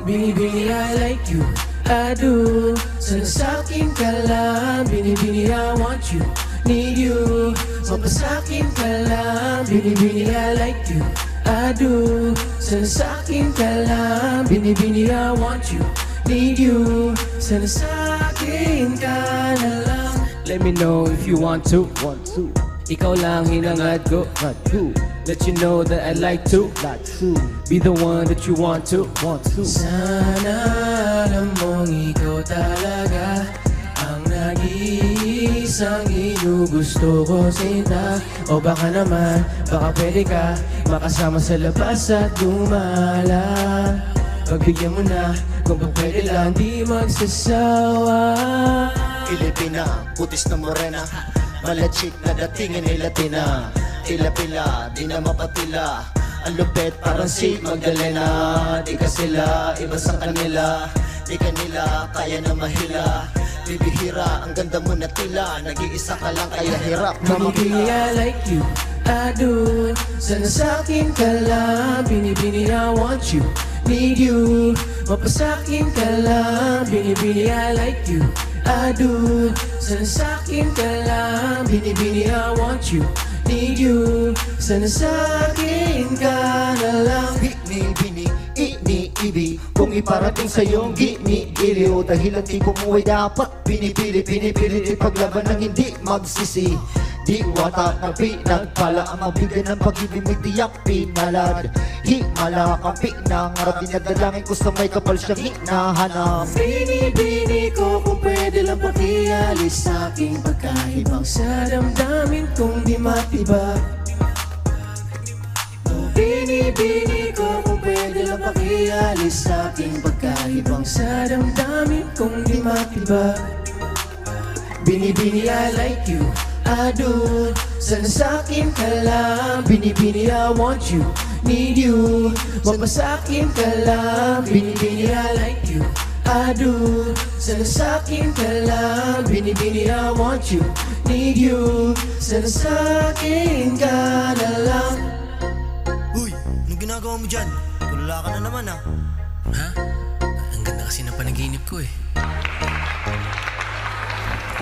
Binibini, I like you, I do. Sana sa'kin ka lang. Binibini, I want you, need you. Mapasa'kin ka lang. Binibini, I like you, I do. Sana sa'kin ka lang. Binibini, I want you, need you. Sana sa'kin ka na lang. Let me know if you want to. Ikaw lang hinangad ko. Let you know that I like to be the one that you want to. Sana alam mong ikaw talaga ang nag-iisang gusto ko sinta. O baka naman, baka pwede ka makasama sa labas at gumala. Pagbigyan mo na, kung pa pwede lang di magsasawa. Pilipina, putis na morena, malachik na datingin ay Latina. Tila-pila, di na mapatila, ang lupet parang si Magdalena. Di ka sila, iba sa kanila, di kanila kaya na mahila. Bibihira, ang ganda mo na tila, nag-iisa ka lang kaya hirap na Binibini, makita. I like you, I do. Sana sa'kin ka lang. Binibini, I want you, need you. Mapasa'kin ka lang. Binibini, I like you, I do. Sana sa'kin ka lang. Binibini, I want you, need you. Sana sa'kin ka na lang. Bini-bini, ini-ibi, kung iparating sa iyong gini-gili o dahilan di kumuhay dapat pinipili, ipaglaban ng hindi magsisi. Di watak na pinagpala ang mabigyan ng pag-ibig may tiyak pinalad. Himala kampi ng harap dinadalangin ko sa may kapal siyang hinahanap. Bini-bini ko kung pwede lang pakialis sa aking pagkaibang sa damdamin kong di matibag. Bini-bini ko kung pwede lang pakialis sa aking pagkaibang sa damdamin kong di matibag. Bini-bini, I like you, I do. Sana sa'kin ka lang. Bini-bini, I want you, need you. Mapasa'kin ka lang. Bini-bini, I like you, I do. Sana sa'kin ka lang. Bini-bini, I want you, need you. Sana sa'kin ka na lang. Uy, anong ginagawa mo dyan? Tulala ka na naman ah. Ha? Ang ganda kasi ng panaginip ko eh.